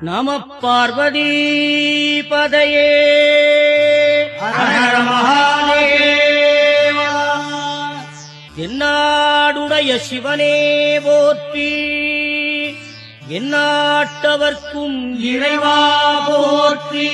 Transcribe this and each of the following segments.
நம பார்வதி பதையே ஹர மகாதேவா. என்னாடுடைய சிவனே போற்றி, எந்நாட்டவர்க்கும் இறைவா போற்றி.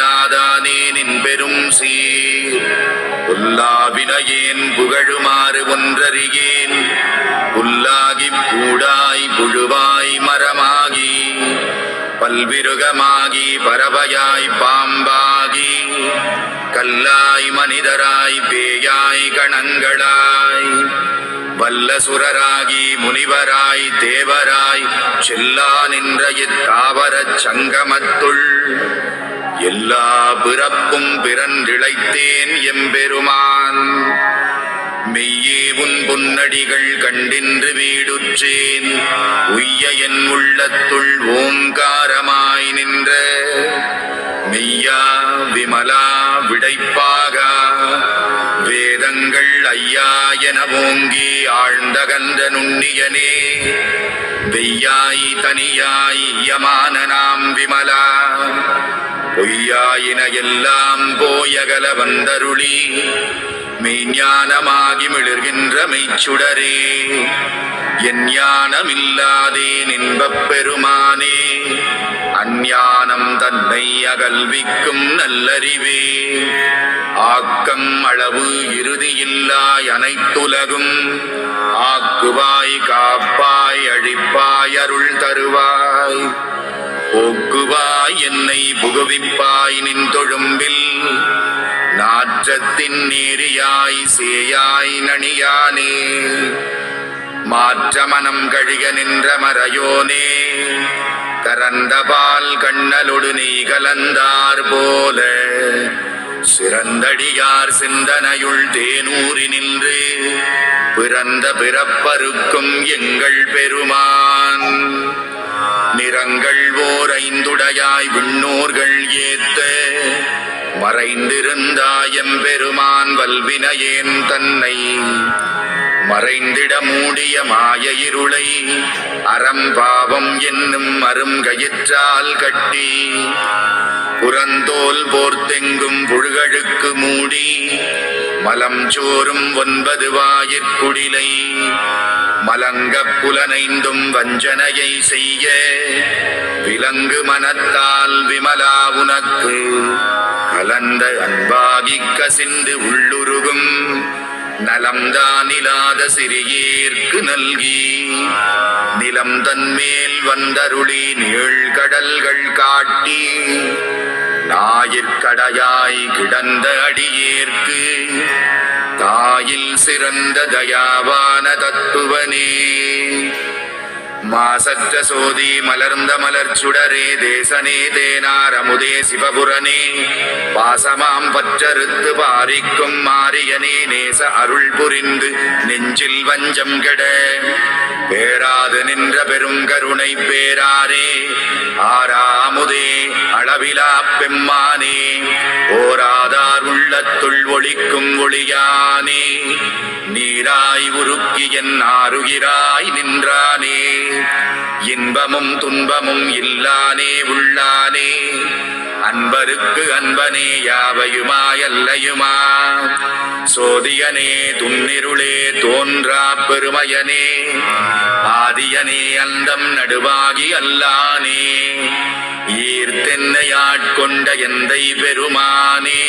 இல்லாதானே நின் பெரும் சீர் புல்லாவினையேன் புகழுமாறு ஒன்றறியேன் புல்லாகிப் பூடாய் புழுவாய் மரமாகி பல்விருகமாகி பறவையாய் பாம்பாகி கல்லாய் மனிதராய் பேயாய் கணங்களாய் வல்லசுரராகி முனிவராய் தேவராய் செல்லா நின்ற இத்தாவரச் சங்கமத்துள் எல்லா பிறப்பும் பிறந்திழைத்தேன் எம்பெருமான் மெய்யே உன் பொன்னடிகள் கண்டின்று வீடுற்றேன் உய்ய என் உள்ளத்துள் ஓங்காரமாய் நின்ற மெய்யா விமலா விடைப்பாக வேதங்கள் ஐயா என ஓங்கி ஆழ்ந்தகந்த நுண்ணியனே வெய்யாய் தனியாய் யமான நாம் விமலா பொய்யாயின எல்லாம் போயகல வந்தருளி மெய்ஞானமாகி மிளர்கின்ற மெய்ச்சுடரே என் ஞானமில்லாதேன் இன்பப் பெருமானே அஞ்ஞானம் தன்னை அகல்விக்கும் நல்லறிவே ஆக்கம் அளவு இறுதியில்லாய் அனைத்துலகும் ஆக்குவாய் காப்பாய் அழிப்பாய் அருள் தருவாய் போக்குவாய் என்னை புகுவிப்பாய் நின் தொழும்பில் நாற்றத்தின் நேரியாய் சேயாய் நணியானே மாற்ற மனம் கழிக நின்ற மறையோனே கரந்தபால் கண்ணலொடு நீ கலந்தார் போல சிறந்தடியார் சிந்தனையுள் தேனூறி நின்று பிறந்த பிறப்பருக்கும் எங்கள் பெருமான் நிறங்கள் ஓர் ஐந்துடையாய் விண்ணோர்கள் ஏத்த மறைந்திருந்தாயம் பெருமான் வல்வினையேன் தன்னை மறைந்திட மூடிய மாய இருளை அறம்பாவம் என்னும் அருங்கயிற்றால் கட்டி புறந்தோல் போர்த்தெங்கும் புழுகழுக்கு மூடி மலம் சோறும் 9 வாயிற்குடிலை மலங்கப் புலனைந்தும் வஞ்சனையை செய்ய விலங்கு மனத்தால் விமலா உனக்கு கலந்த அன்பாகிக் கசிந்து உள்ளுருகும் நலம்தானிலாத சிறியேற்கு நல்கி நிலம் தன்மேல் வந்தருளி நீழ்கடல்கள் காட்டி ஞாயிற்கடையாய் கிடந்த அடியேற்கு தாயில் சிறந்த தயாவான தத்துவனே மாசற்ற சோதி மலர்ந்த மலர்ச்சுடரே தேசனே தேனார் அமுதே சிவபுரனே பாசமாம் பற்றறுத்து பாரிக்கும் மாரியனே நேச அருள் புரிந்து நெஞ்சில் வஞ்சம் கெட பேராது நின்ற பெரும் கருணை பேராரே ஆறாமுதே அளவிலா பெம்மானே ஓராதார் உள்ளத்துள் ஒளிக்கும் ஒளியானே நீராய் உருக்கி என் ஆருயிராய் நின்றானே இன்பமும் துன்பமும் இல்லானே உள்ளானே அன்பருக்கு அன்பனே யாவையுமாயல்லையுமா சோதியனே துன்னிருளே தோன்றா பெருமையனே ஆதியனே அந்தம் நடுவாகி அல்லானே ஈர்த்தென்னை ஆட்கொண்ட எந்தை பெருமானே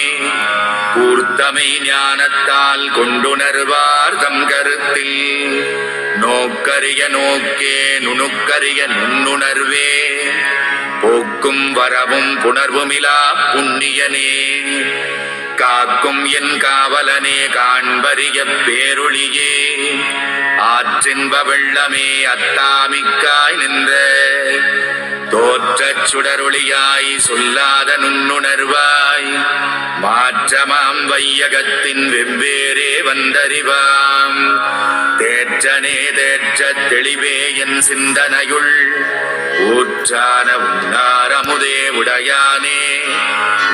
கூர்த்தமை ஞானத்தால் கொண்டுணர்வார் தம் கருத்தில் நோக்கரிய நோக்கே நுணுக்கரிய நுண்ணுணர்வே போக்கும் வரவும் புணர்வுமிலா புண்ணியனே காக்கும் என் காவலனே காண்பரிய பேரொளியே ஆற்றின்ப வெள்ளமே அத்தாமிக்காய் நின்ற தோற்றச் சுடரொளியாய் சொல்லாத நுண்ணுணர்வாய் மாற்றமாம் வையகத்தின் வெவ்வேறே வந்தறிவாம் தேற்றனே தேற்றத் தெளிவே என் சிந்தனையுள் ஊற்றான உன்னாரமுதே உடையானே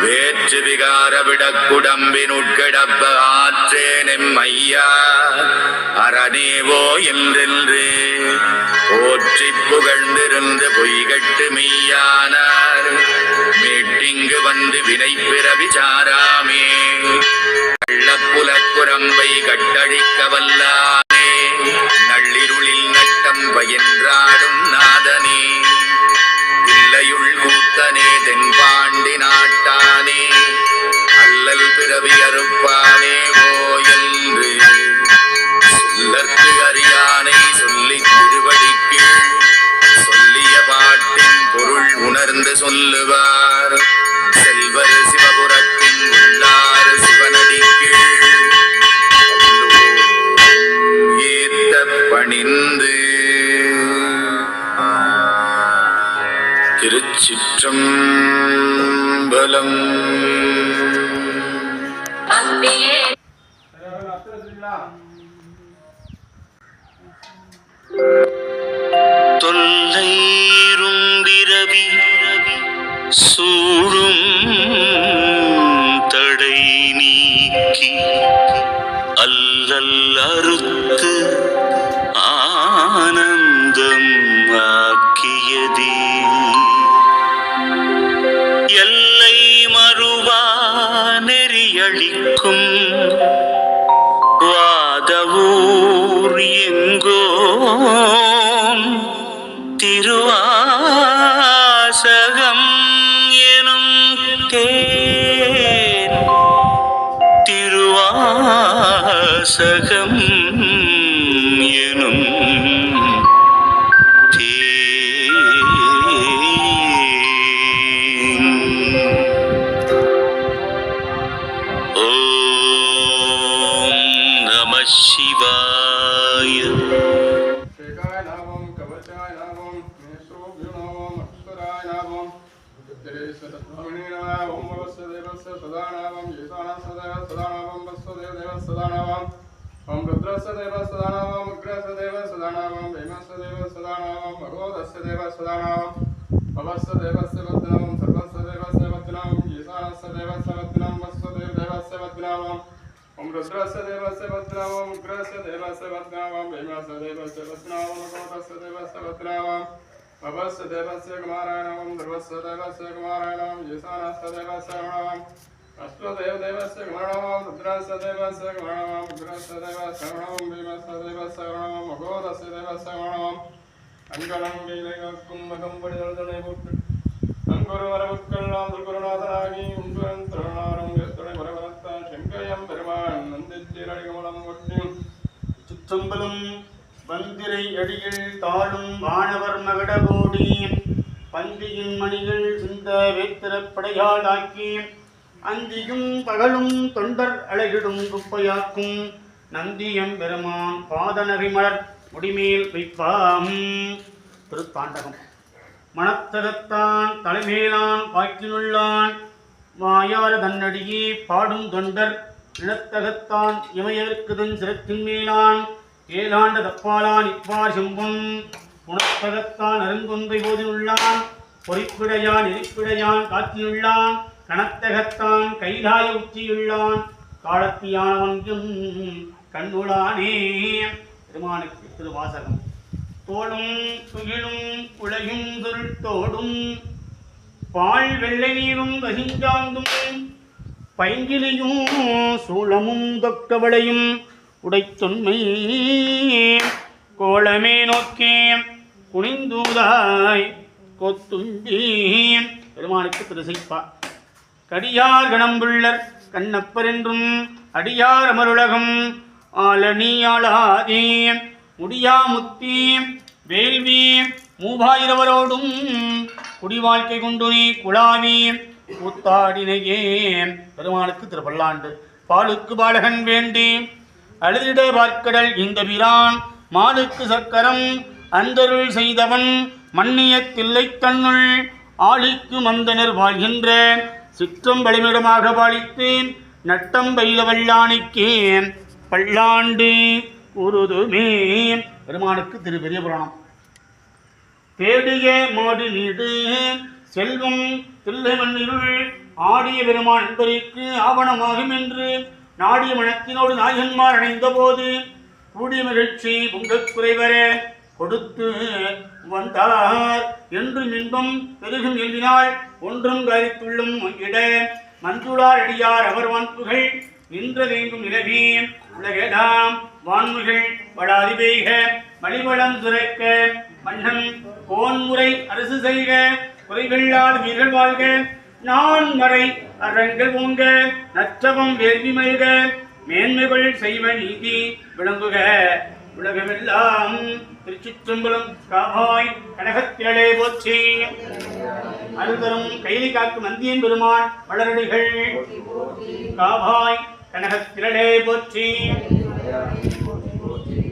வேற்று விகார விடக்குடம்பினுட்கிடப்ப ஆற்றேனெம் ஐயா அரணேவோ என்றென்று போற்றி புகழ்ந்திருந்து பொய்கட்டு மெய்யானார் மீட்டிங்கு வந்து வினை பிறவி சாராமே கள்ளப்புலப்புறம்பை கட்டழிக்க வல்லானே நள்ளிருளில் நட்டம் பயின்றாடும் நாதனே இல்லையுள் கூத்தனே தென்பாண்டி நாட்டானே திருச்சிற்றம்பலம். தொல்லைரும்பிரவி சூழும் தடை நீக்கி அல்லல் அறுத்து ஆனந்தம் ஆக்கியதே எல்லை மறுவா நெறியளிக்கும் வாதவூர் எங்கோன் திருவாசகம் எனும் தேன் திருவாசகம் எனும் शिवाय शेखाय नामं कवचाय नामं मेषोभ्यो नामं अक्षराय नामं उत्तरेशतत्वमणि नामं वस्य देवस्य सदा नामं येषाणं सदा नामं वस्य देवस्य सदा नामं ओम रुद्रस्य देवस्य सदा नामं उग्रस्य देवस्य सदा नामं भीमस्य देवस्य सदा नामं भगवतस्य देवस्य सदा नामं भवस्य देवस्य वदनामं सर्वस्य देवस्य वदनामं येषाणस्य देवस्य वदनामं वस्य देवस्य वदनामं ओम रुद्रस्य देवस्य वदनामं उग्रस्य देवस्य वदनामं भीमस्य देवस्य वदनामं भगवतस्य देवस्य वदनामं भवस्य देवस्य कुमाराय नमः सर्वस्य देवस्य कुमाराय नमः येषाणस्य देवस्य नमः अश्वदेव देवस्य नमः रुद्रस्य देवस्य नमः उग्रस्य देवस्य नमः भीमस्य देवस्य नमः भगवतस्य देवस्य नमः அங்கலம் கைலைக்கும் மகம்படிதனை போட்டு அங்குரு வரவுக்கெல்லாம் குருநாதனாகி உங்குரன் திருநாரம் எத்தனை வரவரத்தான் செங்கையம் பெருமான் நந்தித்திரடிகமலம் ஒட்டி சிற்றம்பலம் வந்திரை அடியில் தாழும் வானவர் மகடபோடி பந்தியின் மணிகள் சிந்த வேத்திரப்படையாளாக்கி அந்தியும் பகலும் தொண்டர் அழகிடும் குப்பையாக்கும் நந்தியம் பெருமான் பாதநகைமலர் முடிமேல் வைப்பாம். திருத்தாண்டகம். மனத்தகத்தான் தலைமேலான் வாக்கினுள்ளான் வாயார தன்னடியே பாடும் தொண்டர் நிலத்தகத்தான் இமையற்குதன் சிரத்தின் மேலான் ஏலாண்ட தப்பாளான் இப்பார் செம்பும் உணத்தகத்தான் அருங்கொன்றை போதினுள்ளான் பொறிப்பிடையான் எரிப்பிடையான் காத்தினுள்ளான் கணத்தகத்தான் கைலாய உச்சியுள்ளான் காலத்தியானவன்கும் கண்ணுளானே. பெருமானுக்கு திருவாசகம். தோளும் துகிலும் உலகும் திருத்தோடும் பால் வெள்ளை நீரும் வகிஞ்சாந்தும் பைங்கிலியும் சூளமும் தொக்கவளையும் உடைத்தொன்மை கோலமே நோக்கே குனிந்தூதாய் கொத்தும்பி. பெருமானுக்கு திருசைப்பா. கடியார் கணம்புள்ளர் கண்ணப்பர் என்றும் அடியார் அமருலகம் ஆலனியாளாதே முடியா முத்தி வேள்வி மூவாயிரவரோடும் குடிவாழ்க்கை கொண்டு நீ குழாவி கூத்தாடினையே. பெருமானுக்கு திருப்பல்லாண்டு. பாலுக்கு பாலகன் வேண்டி அழுதிட பார்க்கடல் இந்த பிரான் மாலுக்கு சக்கரம் அந்தருள் செய்தவன் மன்னிய தில்லை தன்னுள் ஆளிக்கு மந்தனர் வாழ்கின்ற சிற்றம் வழிமிடமாக பாலித்தேன் நட்டம் பயிலவல்லானிக்கே பல்லாண்டு உருதுமே. பெருமானுக்கு திரு பெரிய புராணம். தேடிய மாடு நீடு செல்வம் தில்லை மண்ணிருள் ஆடிய பெருமான் என்பதற்கு ஆவணமாகும் என்று நாடிய மனத்தினோடு நாயன்மார் அணைந்த போது கூடிய மகிழ்ச்சி பொங்கக் குறைவர கொடுத்து வந்தார் என்று இன்பம் பெருகும் எழுதினால் ஒன்றும் கருத்துள்ளும் இட மஞ்சுளார் அடியார் அவர் வான்புகள் நின்றதெங்கும் நிலவி உலகெல்லாம் வான்முகள் வளாதி பெய்க மலிவளம் சுரைக்க மன்னன் கோன்முறை அரசு செய்க குறைவில்லாத வீரர்கள் வாழ்க நான் மறை அரங்கள் ஓங்க நற்றவம் வேள்வி மல்க மேன்மைகள் செய்வ நீதி விளங்குக உலகமெல்லாம். திருச்சிற்றம்பலம். காவாய் கனகத்திரளே போற்றி. அருதரும் கைலி காக்கும் நந்தியன் பெருமான் வளரடிகள். காவாய் கனகத்திரளே போற்றி.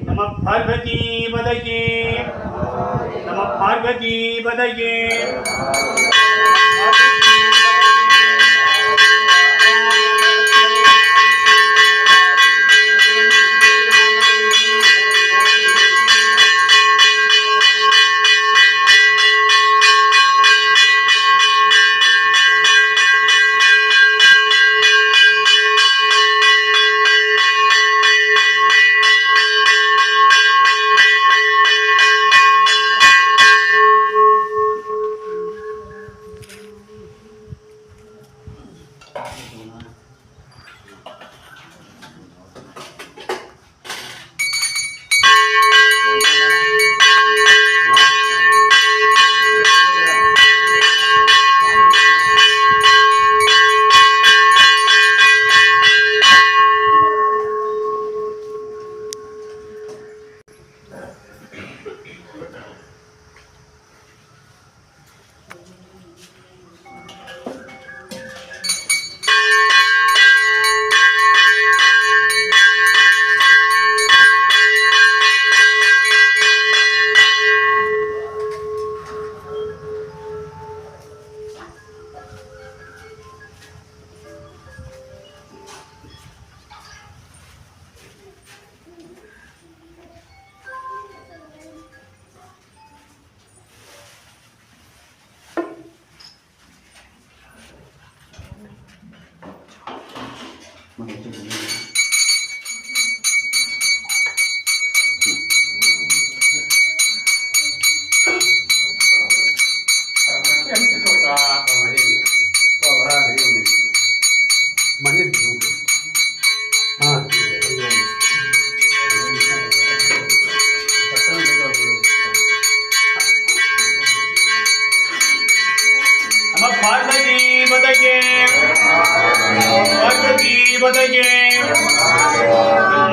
நம பார்வதி பதையே நம பார்வதி பதையே.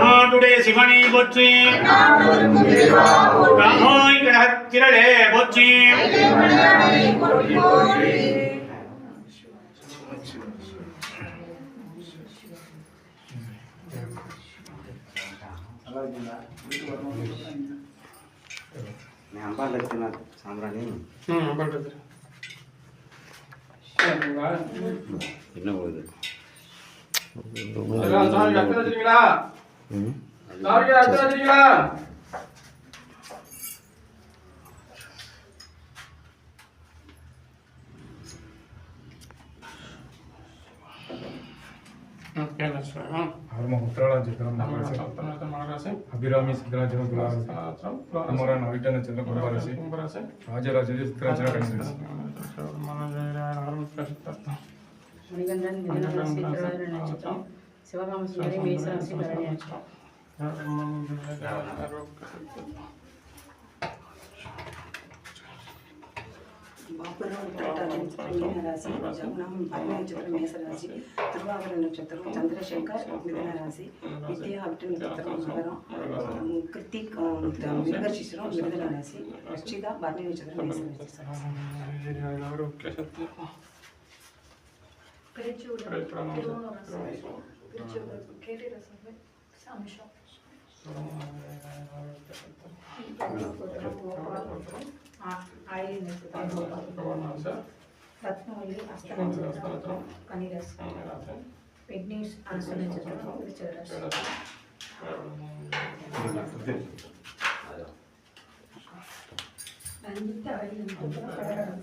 நாடுடைய சிவனை போற்றி காமாய் கிரகத்திரளே போற்றி சாம்பிராணி என்ன போகுது अभिरामी सिद्धराजन कुमारन अविट नक्षत्र कुंभराशि राजराज चित्राचन மணிகண்டன் மிதுன ராசி திருவாதிரை நட்சத்திரம் சிவகாம சுந்தரி மேச ராசி பரணி நட்சத்திரம் பாபுராவ் உத்திரட்டாதி நட்சத்திரம் மீன ராசி ஜமுனாம் பரணி நட்சத்திரம் மேச ராசி திருவாதிரை நட்சத்திரம் சந்திரசேகர் மிதுன ராசி வித்யா அவிட்ட நட்சத்திரம் மகரம் கிருத்திக் மிருகசிரம் மிருதன ராசி ரச்சிதா பரணி நட்சத்திரம் மேச ராசி ரத்னவல்லி அஸ்த நட்சத்திரம் கனிரஸ் விக்னேஷ் அரச நட்சத்திரம் விருச்சிக ரஞ்சித் அழகி நட்சத்திரம் கடகம்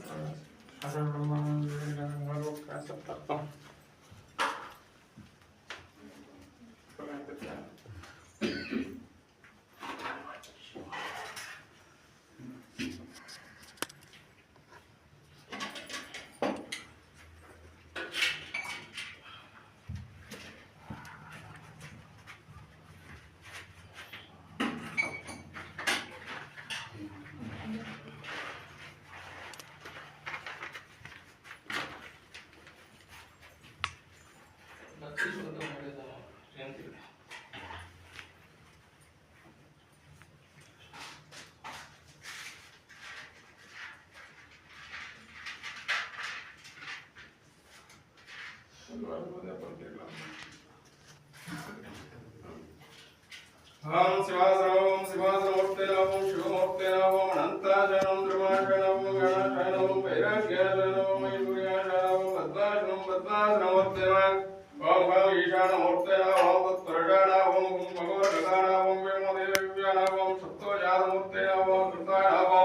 हम शिवासनम शिवासनमूर्ते नमो शिवमूर्ते नमो अनंताशनम ध्रुवाशनम गणाशनम वैराग्यशनम मयूर्याशनम पद्माशनम पद्मासनमूर्ते नमः ओम भव ईशानमूर्ते नमः ओम तत्पुरुषाणाम ओम भगवद्गीतानाम ओम वेमोदेव्यानाम ओम सप्तोजातमूर्ते नमः ओम कृताय नमः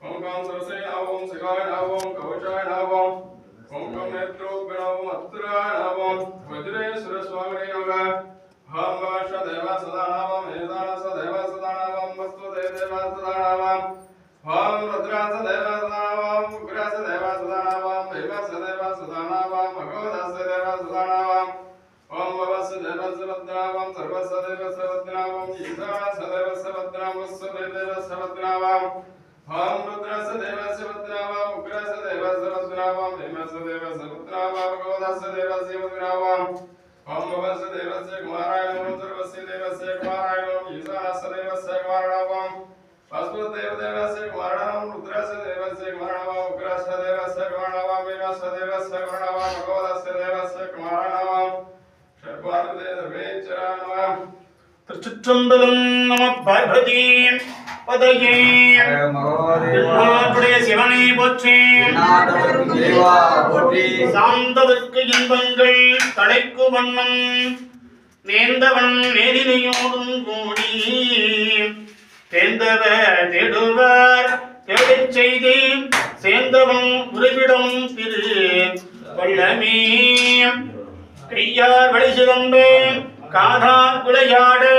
ओम काम सरसे नमः ओम शिवाय नमः ओम कवचाय नमः ओम काम नेत्रोग्य नमः अत्तराय नमः वज्रेश्वर स्वामिने नमः हम वाश देवा सदा नामं हेदान सदैव सदा नामं वस्तु देवा सदा नामं हम रुद्रास देवा सदा नामं उग्रास देवा सदा नामं देवा सदैव सदा नामं भगवदास देवा सदानावाम ओम वसुदेवस्य वदनावाम सर्वस्य देवस्य वदनावाम ईशानस्य देवस्य वदनावाम वसुदेवस्य देवस्य वदनावाम ओम रुद्रस्य देवस्य वदनावाम उग्रस्य देवस्य वदनावाम हेमस्य देवस्य वदनावाम गोदस्य देवस्य वदनावाम ओम वसुदेवस्य कुमाराय नमः सर्वस्य देवस्य कुमाराय नमः ईशानस्य देवस्य कुमाराय वसुदेव देवस्य कुमाराय रुद्रस्य देवस्य कुमाराय उग्रस्य देवस्य कुमाराय हेमस्य देवस्य कुमाराय गोदस्य देवस्य कुमाराय திருச்சிற்றம்பலம் நம பார்வதி பதையே நாட்டுடைய சிவனை போற்றி சார்ந்தவர்க்கு இன்பங்கள் தலைக்கு வண்ணம் நேர்ந்தவன் நேரினையோடும் கூடி தேர்ந்தவர் தேடுவர் தேடச் செய்தி சேர்ந்தவன் உறைவிடம் திரு வல்லமே கையார் வழி சிறந்து காதார் குலையாடு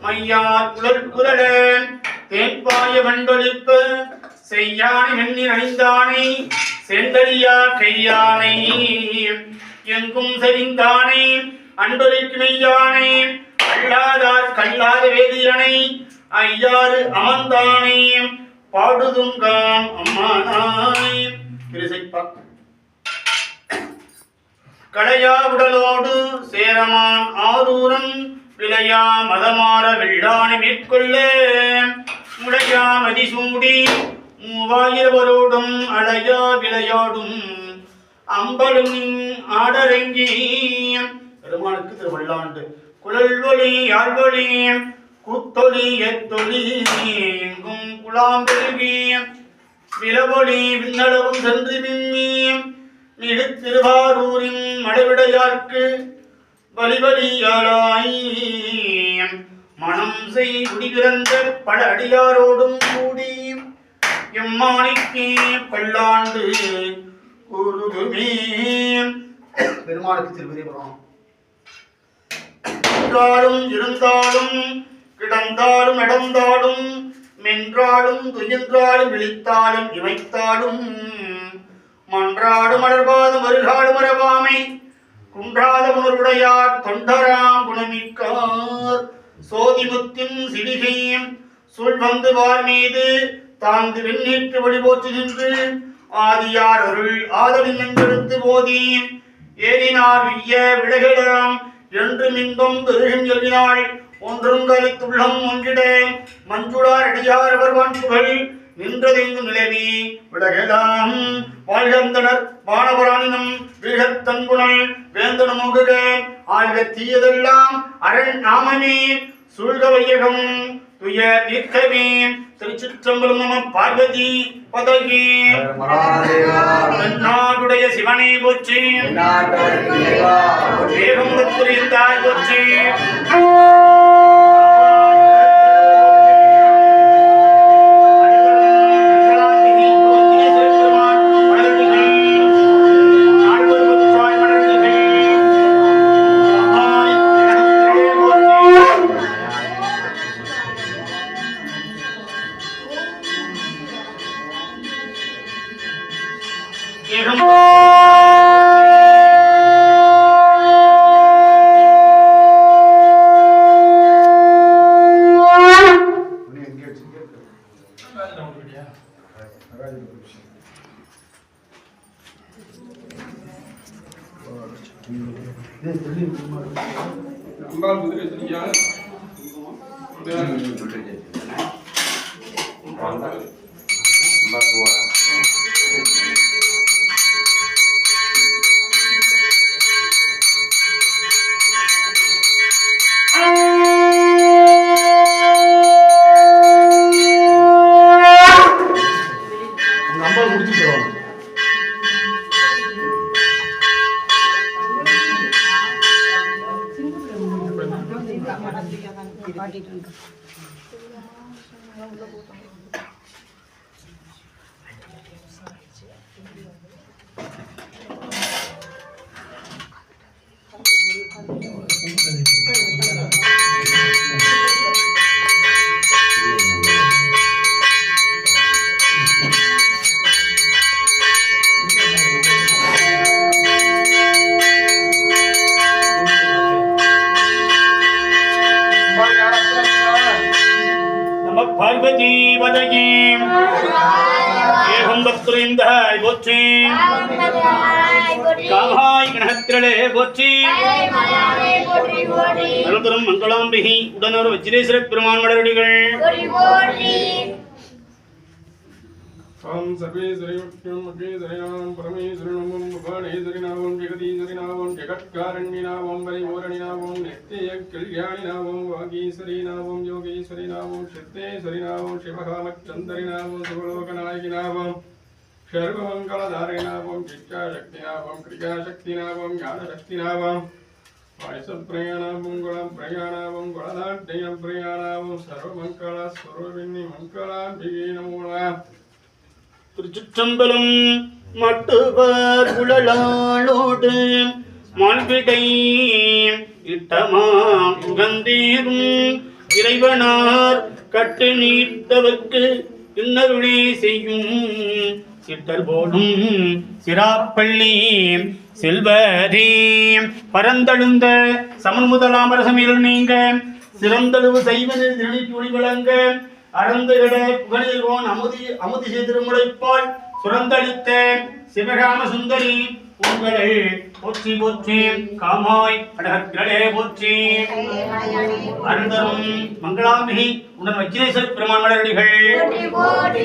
மையார் குழற்குரட தேன்பாய வண்டொழிப்ப செய்யானை வெண்ணி அணிந்தானை செந்தரியா கையானை எங்கும் செறிந்தானை அண்டொழிக்கு மெய்யானை அல்லாதார் கல்லாத வேதியனை ஐயாறு அமர்ந்தானை பாடுதுங்கான் அம்மானாய் திருசைப்பா களையா உடலோடு சேரமான் ஆரூரன் விளையா மதமாற வெள்ளானை மேற்கொள்ள முளையா மதிசூடி மூவாயிரவரோடும் அழையா விளையாடும் அம்பலும் ஆடரங்கி பெருமானுக்கு திருவள்ளாண்டு குழல்வொலி யாழ்வொலி கூத்தொலி எத்தொலி எங்கும் குலாம் பெருகி விலவொலி விண்ணளவும் சென்று விம்மி திருவாரூரின் மடைவிடையார்க்கு வலிவலியாளாய் மனம் செய் குடிபிறந்த பல அடியாரோடும் கூடி எம்மானிக்கு பல்லாண்டு கூறுதுமே பெருமாளுக்கு திருப்பதிபுரம் இருந்தாலும் கிடந்தாலும் நடந்தாலும் மென்றாலும் துயின்றாலும் விழித்தாலும் இமைத்தாலும் மன்றாடு மலர்பாது மருகாடு மரபாமை குன்றாத உணர்வுடையார் தொண்டராம் குணமிக்கார் சோதிமுத்தின் சிவிகையும் சுள் வந்து வார் மீது தாழ்ந்து வெண்ணீற்று வழிபோற்று நின்று ஆதியார் அருள் ஆதலின் எங்கெடுத்து போதி ஏறினார் விய்ய விலகிடாம் என்று மின்பம் பெருகும் எழுதினாள் ஒன்றும் கலித்துள்ளம் ஒன்றிட மஞ்சுளார் அடியார் அவர்வான் புகழ் நின்றதெங்கும் நிலவி விலகலாம் வாழ்கந்தனர் வானவராணினம் வீழத்தன்புணல் வேந்தனமுக ஆழ்க தீயதெல்லாம் அரண் நாமமே சூழ்க வையகம் துய தீர்க்கவே திருச்சிற்றம்பலம் நம பார்வதி பதகி நாடுடைய சிவனை போற்றி வேகம் பத்திரிந்தாய் போற்றி அம்பாள் குதிரை சரியான பதகி ஏகம் பக்துரிந்தாய் போற்றி காமாய் கணத்திரளே போற்றி அருள்தரும் மங்களாம்பிகை உடனொரு வஜ்ரேஸ்வர பெருமான் மலரடிகள் ஓம் சர்வேஸ்வரியும் அக்னேஸ்வரினாம் பரமேஸ்வரினாம் உபானேஸ்வரினாம் ஜெகதீஸ்வரினாம் ஜெகத்காரண்யினாம் பரிபூரணினாம் நித்திய கல்யாணினாம் வாகீஸ்வரினாம் யோகீஸ்வரினாம் சித்தேஸ்வரினாம் சிவகாமச்சந்தரினாம் சுபலோகநாயகினாம் சர்வமங்கலதாரிணாம் சிச்சாசக்தினாம் கிரியாசக்தினாம் ஞானசக்தினாம் வாயுசப்பிரயாணாம் குலம் பிரயாணாம் குலநாட்டியம் பிரயாணாம் சர்வமங்கள ஸ்வரூபிணி மங்களாம்பிகே நமோ திருச்சிற்றம்பலம் மட்டுவர் குழலாளோடு மாண்பிடை இட்டமாம் உகந்தீரும் இறைவனார் கட்டு நீர்த்தவர்க்கு இன்னருளே செய்யும் சிட்டர் போலும் சிராப்பள்ளி செல்வரே பரந்தழுந்த சமன் முதலாம் அரசமில் நீங்க சிறந்தளவு செய்வது திருநீட்டி ஒளி வழங்க அறந்துகிட புகழில்வோன் அமுதி திருமுளைப்பால் சுரந்தளித்த சிவகாம சுந்தரி உங்களை போற்றி போற்றி காமாய் கடகத்திரளே போற்றி அருந்தரும் மங்களாம்பிகை உடன் வஜ்ரேஸ்வர பெருமான் மலரடிகள்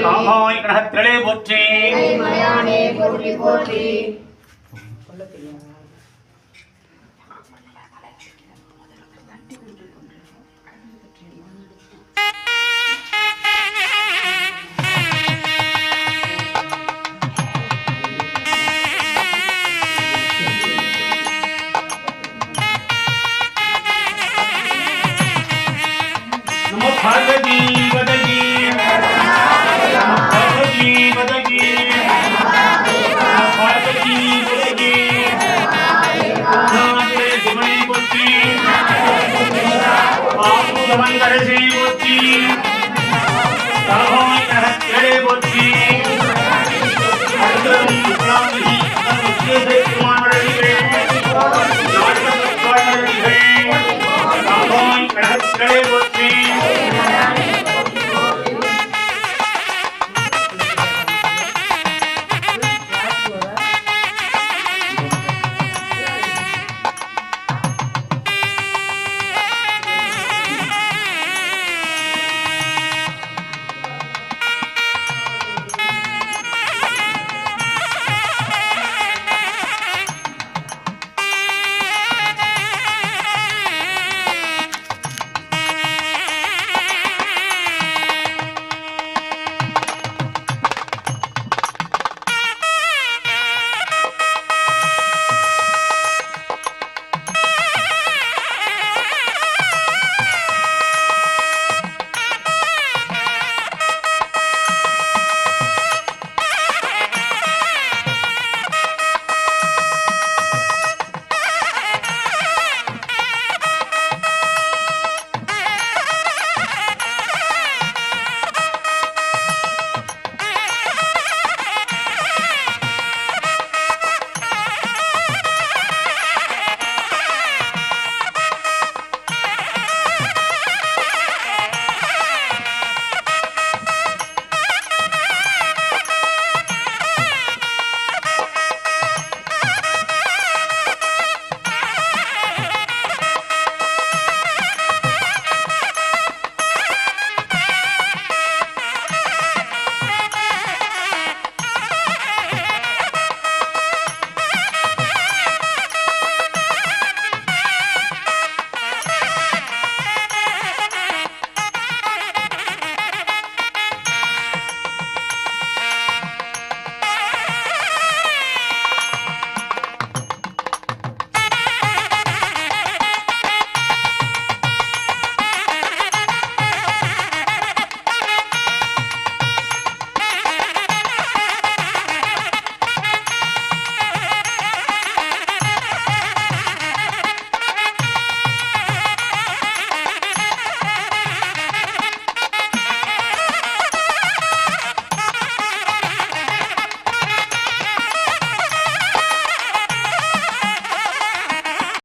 காமாய் கடகத்திரளே போற்றி போற்றி